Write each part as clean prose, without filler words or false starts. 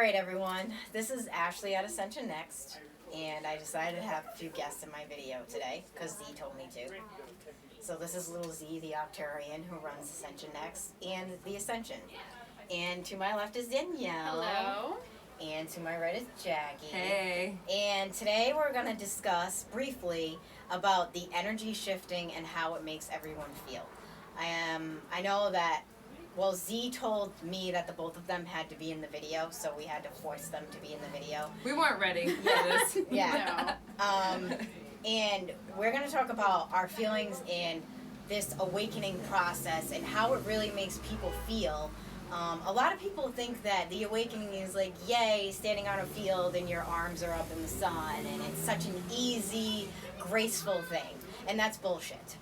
right, everyone. This is Ashley at Ascension Next, and I decided to have a few guests in my video today because Z told me to. So this is little Z, the Octarian, who runs Ascension Next, and the Ascension. And to my left is Danielle. Hello. And to my right is Jackie. Hey. And today we're going to discuss briefly about the energy shifting and how it makes everyone feel. I know that, well, Z told me that the both of them had to be in the video, so we had to force them to be in the video. We weren't ready for this. Yeah. And we're going to talk about our feelings in this awakening process and how it really makes people feel. A lot of people think that the awakening is like, yay, standing on a field and your arms are up in the sun, and it's such an easy, graceful thing. And that's bullshit.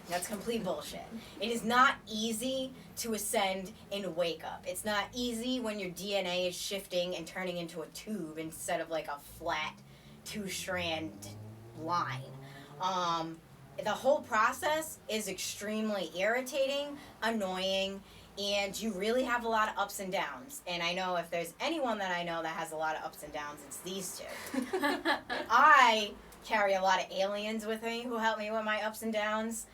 That's complete bullshit. It is not easy to ascend and wake up. It's not easy when your DNA is shifting and turning into a tube instead of like a flat two-strand line. The whole process is extremely irritating, annoying, and you really have a lot of ups and downs. And I know if there's anyone that I know that has a lot of ups and downs, it's these two. I carry a lot of aliens with me who help me with my ups and downs.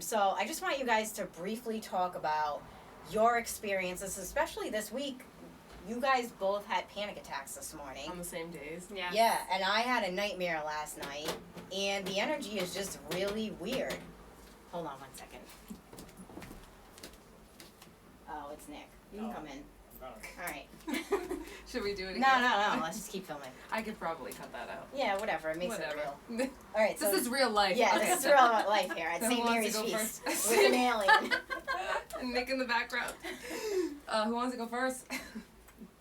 So I just want you guys to briefly talk about your experiences, especially this week. You guys both had panic attacks this morning. On the same days. Yeah. Yeah, and I had a nightmare last night, and the energy is just really weird. Hold on 1 second. Oh, it's Nick. You can come in. All right. Should we do it again? No. Let's just keep filming. I could probably cut that out. Yeah, whatever. It makes it real. All right. So This is real life. Yeah, Okay. this is real life here at So St. who wants Mary's to go Feast first? with an alien. And Nick in the background. Who wants to go first?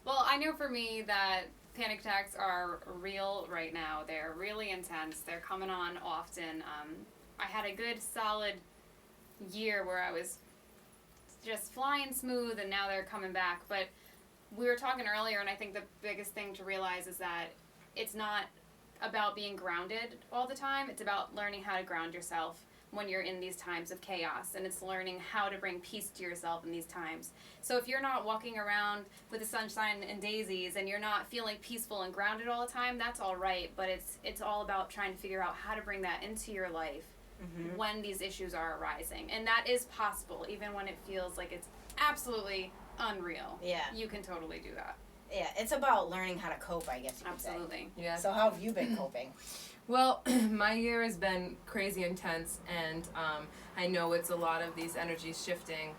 Well, I know for me that panic attacks are real right now. They're really intense. They're coming on often. I had a good solid year where I was just flying smooth, and now they're coming back. But we were talking earlier, and I think the biggest thing to realize is that it's not about being grounded all the time. It's about learning how to ground yourself when you're in these times of chaos, and it's learning how to bring peace to yourself in these times. So if you're not walking around with the sunshine and daisies and you're not feeling peaceful and grounded all the time, that's all right, but it's all about trying to figure out how to bring that into your life when these issues are arising. And that is possible, even when it feels like it's absolutely unreal. Yeah. You can totally do that. Yeah, it's about learning how to cope, I guess you could say. Absolutely. Yeah. So how have you been coping? Well, my year has been crazy intense, and I know it's a lot of these energies shifting.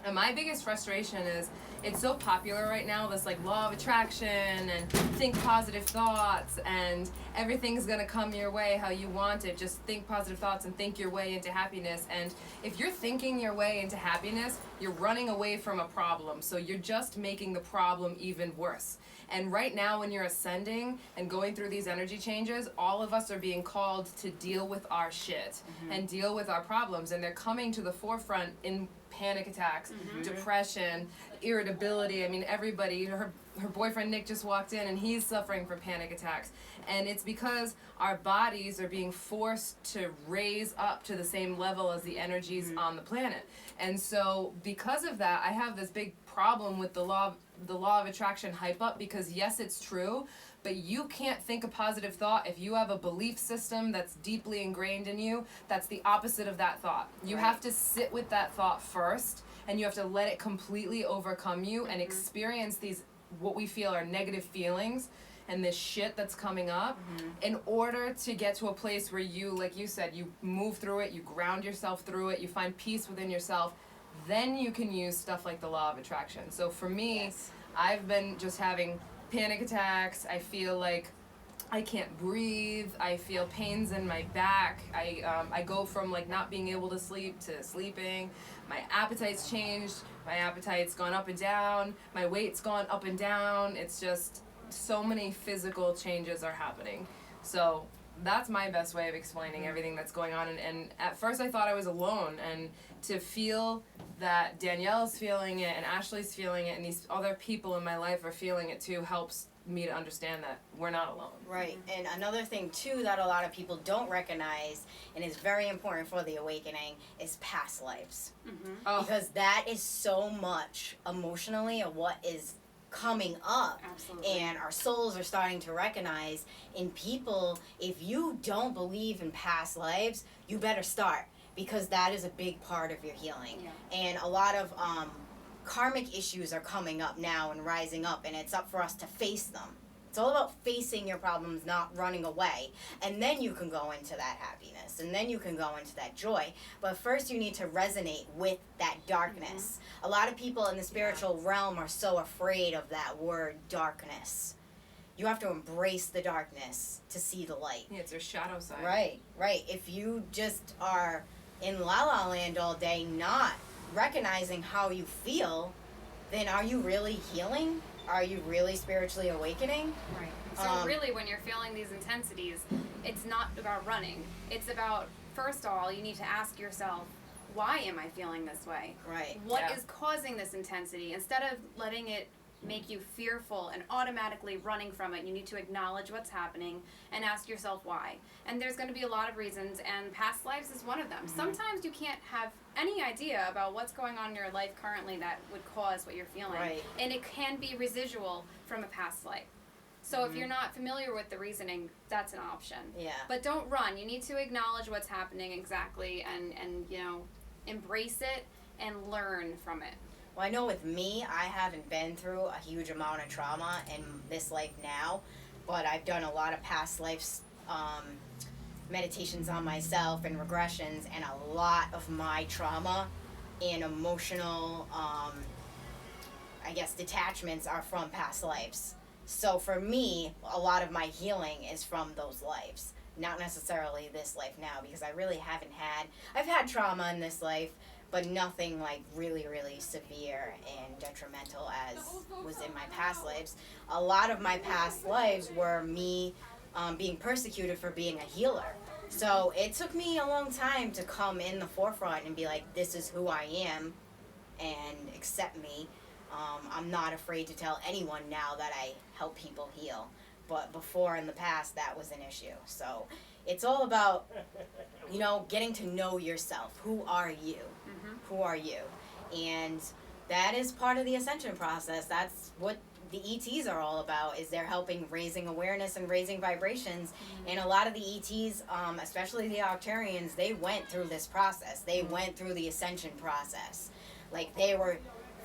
And my biggest frustration is it's so popular right now, this like law of attraction and think positive thoughts and everything's gonna come your way how you want it. Just think positive thoughts and think your way into happiness. And if you're thinking your way into happiness, you're running away from a problem. So you're just making the problem even worse. And right now when you're ascending and going through these energy changes, all of us are being called to deal with our shit and deal with our problems. And they're coming to the forefront in panic attacks, depression, irritability. I mean, everybody, her boyfriend Nick just walked in and he's suffering from panic attacks. And it's because our bodies are being forced to raise up to the same level as the energies on the planet. And so because of that, I have this big problem with the law of attraction hype up, because yes, it's true, but you can't think a positive thought if you have a belief system that's deeply ingrained in you that's the opposite of that thought. You have to sit with that thought first, and you have to let it completely overcome you and experience these, what we feel are negative feelings and this shit that's coming up in order to get to a place where you, like you said, you move through it, you ground yourself through it, you find peace within yourself. Then you can use stuff like the law of attraction. So for me, I've been just having panic attacks. I feel like I can't breathe. I feel pains in my back. I go from like not being able to sleep to sleeping. My appetite's changed. My appetite's gone up and down. My weight's gone up and down. It's just so many physical changes are happening. So that's my best way of explaining everything that's going on. And at first I thought I was alone, and to feel that Danielle's feeling it and Ashley's feeling it and these other people in my life are feeling it too helps me to understand that we're not alone. Right. And another thing too that a lot of people don't recognize and is very important for the awakening is past lives. Oh. Because that is so much emotionally of what is coming up. Absolutely. And our souls are starting to recognize in people, if you don't believe in past lives, you better start, because that is a big part of your healing. Yeah. And a lot of karmic issues are coming up now and rising up, and it's up for us to face them. It's all about facing your problems, not running away. And then you can go into that happiness, and then you can go into that joy. But first you need to resonate with that darkness. A lot of people in the spiritual realm are so afraid of that word darkness. You have to embrace the darkness to see the light. Yeah, it's their shadow side. Right, right. If you just are in la la land all day, not recognizing how you feel, then are you really healing? Are you really spiritually awakening? Right. So really, when you're feeling these intensities, it's not about running. It's about, first of all, you need to ask yourself, why am I feeling this way? Right. What is causing this intensity? Instead of letting it make you fearful and automatically running from it, you need to acknowledge what's happening and ask yourself why. And there's going to be a lot of reasons, and past lives is one of them. Mm-hmm. Sometimes you can't have any idea about what's going on in your life currently that would cause what you're feeling. Right. And it can be residual from a past life. So if you're not familiar with the reasoning, that's an option. Yeah. But don't run. You need to acknowledge what's happening exactly and you know, embrace it and learn from it. Well, I know with me, I haven't been through a huge amount of trauma in this life now, but I've done a lot of past lives meditations on myself and regressions, and a lot of my trauma and emotional, I guess, detachments are from past lives. So for me, a lot of my healing is from those lives, not necessarily this life now, because I really haven't had, I've had trauma in this life, but nothing like really, really severe and detrimental as was in my past lives. A lot of my past lives were me being persecuted for being a healer. So it took me a long time to come in the forefront and be like, this is who I am, and accept me. I'm not afraid to tell anyone now that I help people heal. But before, in the past, that was an issue. So it's all about, you know, getting to know yourself. Who are you? Who are you? And that is part of the ascension process. That's what the ETs are all about, is they're helping raising awareness and raising vibrations. And a lot of the ETs, especially the Arcturians, they went through this process. They went through the ascension process. Like, they were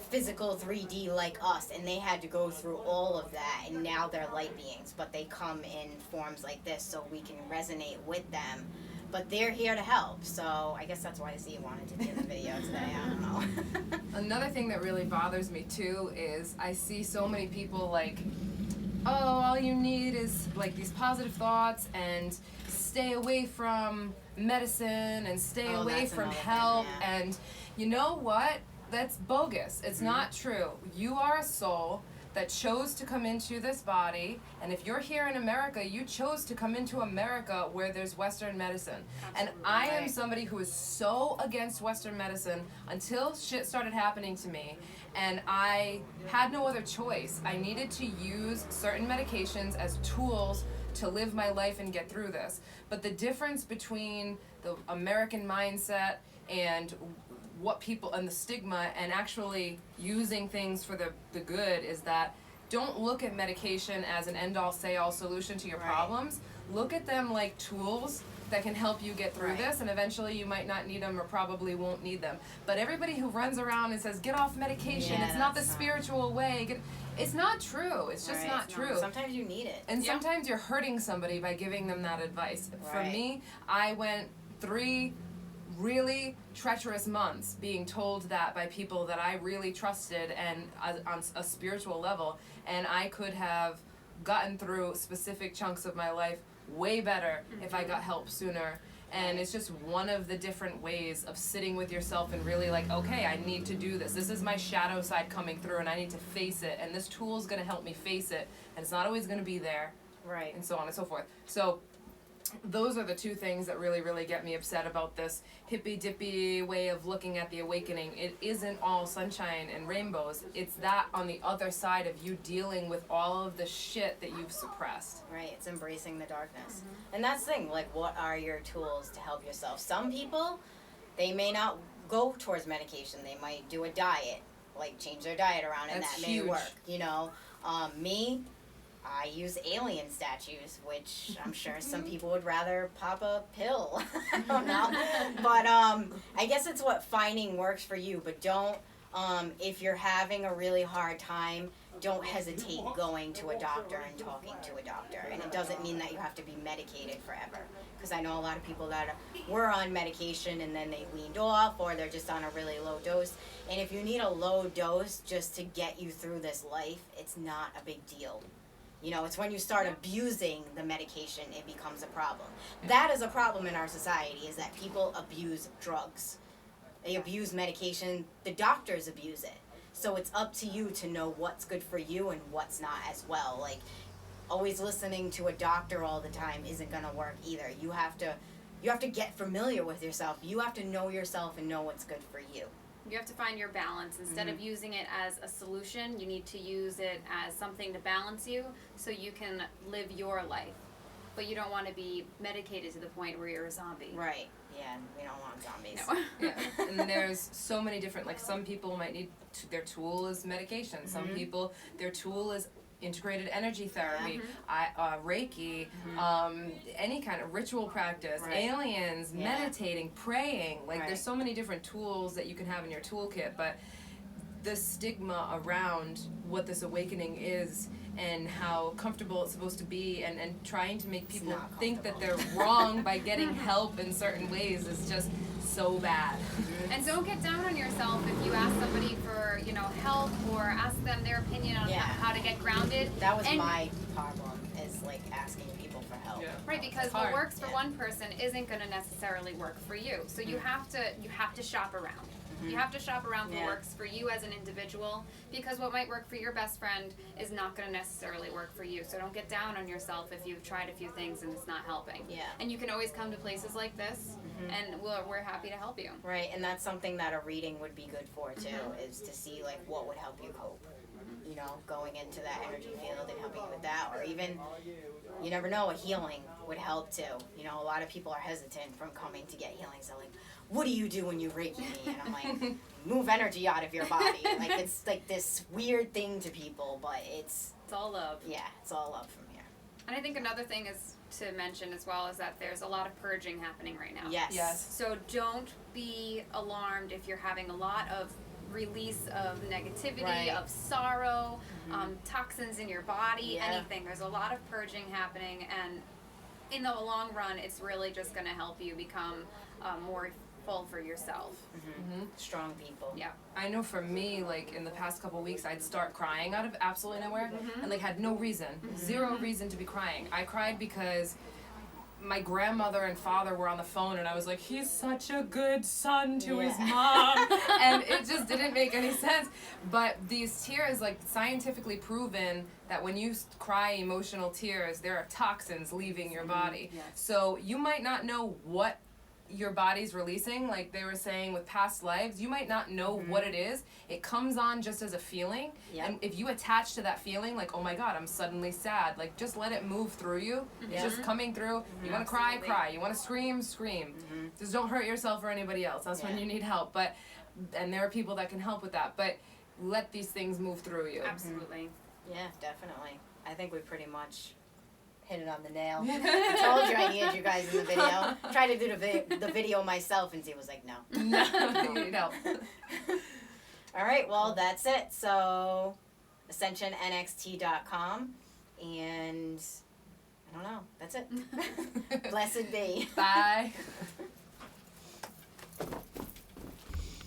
physical 3D like us, and they had to go through all of that, and now they're light beings, but they come in forms like this so we can resonate with them. But they're here to help, so I guess that's why Z wanted to do the video today. I don't know. Another thing that really bothers me too is I see so many people like, oh, all you need is like these positive thoughts and stay away from medicine and stay away from help. Thing, yeah. And you know what? That's bogus. It's not true. You are a soul that chose to come into this body, and if you're here in America, you chose to come into America where there's Western medicine. Absolutely. And I am somebody who is so against Western medicine until shit started happening to me, and I had no other choice. I needed to use certain medications as tools to live my life and get through this. But the difference between the American mindset and what people, and the stigma, and actually using things for the good, is that don't look at medication as an end-all say-all solution to your problems. Look at them like tools that can help you get through this, and eventually you might not need them or probably won't need them. But everybody who runs around and says get off medication, it's not the spiritual way, it's not true. It's just not true. Sometimes you need it. And sometimes you're hurting somebody by giving them that advice. For me, I went 3 really treacherous months being told that by people that I really trusted and on a spiritual level, and I could have gotten through specific chunks of my life way better if I got help sooner. And it's just one of the different ways of sitting with yourself and really like, okay, I need to do this. This is my shadow side coming through, and I need to face it, and this tool is going to help me face it, and it's not always going to be there, and so on and so forth. So those are the 2 things that really, really get me upset about this hippy-dippy way of looking at the awakening. It isn't all sunshine and rainbows. It's that on the other side of you dealing with all of the shit that you've suppressed. Right, it's embracing the darkness. And that's the thing, like, what are your tools to help yourself? Some people, they may not go towards medication. They might do a diet, like change their diet around, and That's that may huge. work. You know, me, I use alien statues, which I'm sure some people would rather pop a pill. I don't know, but I guess it's what finding works for you. But don't, if you're having a really hard time, don't hesitate going to a doctor and talking to a doctor. And it doesn't mean that you have to be medicated forever. Because I know a lot of people that were on medication and then they weaned off, or they're just on a really low dose. And if you need a low dose just to get you through this life, it's not a big deal. You know, it's when you start abusing the medication, it becomes a problem. That is a problem in our society, is that people abuse drugs. They abuse medication. The doctors abuse it. So it's up to you to know what's good for you and what's not as well. Like, always listening to a doctor all the time isn't going to work either. You have to get familiar with yourself. You have to know yourself and know what's good for you. You have to find your balance. Instead of using it as a solution, you need to use it as something to balance you so you can live your life. But you don't want to be medicated to the point where you're a zombie. Right. Yeah, we don't want zombies. No. Yeah, and there's so many different, like some people might need, their tool is medication. Some people, their tool is integrated energy therapy, Reiki, any kind of ritual practice, aliens, meditating, praying. Like there's so many different tools that you can have in your toolkit, but the stigma around what this awakening is and how comfortable it's supposed to be, and trying to make people think that they're wrong by getting help in certain ways is just so bad. And don't get down on yourself if you ask somebody for, you know, help, or ask them their opinion on how to get grounded. That was my problem, is like asking people for help. Yeah. Right, because what works for one person isn't going to necessarily work for you. So you have to shop around. You have to shop around for what works for you as an individual, because what might work for your best friend is not going to necessarily work for you. So don't get down on yourself if you've tried a few things and it's not helping. Yeah. And you can always come to places like this, and we're happy to help you. Right, and that's something that a reading would be good for too, is to see like what would help you cope. You know, going into that energy field and helping you with that, or even, you never know, a healing would help too. You know, a lot of people are hesitant from coming to get healing. So like, what do you do when you Reiki me? And I'm like, move energy out of your body. Like, it's like this weird thing to people, but it's all love. Yeah, it's all love from here. And I think another thing is to mention as well is that there's a lot of purging happening right now. Yes. So don't be alarmed if you're having a lot of release of negativity, of sorrow, toxins in your body, anything. There's a lot of purging happening, and in the long run, it's really just going to help you become more full for yourself. Strong people. Yeah. I know for me, like in the past couple weeks, I'd start crying out of absolutely nowhere, and like had no reason, zero reason to be crying. I cried because my grandmother and father were on the phone, and I was like, he's such a good son to his mom, and it just didn't make any sense. But these tears, like scientifically proven that when you cry emotional tears, there are toxins leaving your body. So you might not know what your body's releasing, like they were saying with past lives, you might not know what it is. It comes on just as a feeling, and if you attach to that feeling, like, oh my god, I'm suddenly sad, like just let it move through you. It's just coming through. You want to cry, cry. You want to scream, scream. Just don't hurt yourself or anybody else. That's when you need help. But and there are people that can help with that, but let these things move through you. Absolutely. Yeah, definitely. I think we pretty much hit it on the nail. I told you I needed you guys in the video. Tried to do the video myself, and Z was like, no. No. All right, well, that's it. So, AscensionNXT.com, and I don't know. That's it. Blessed be. Bye.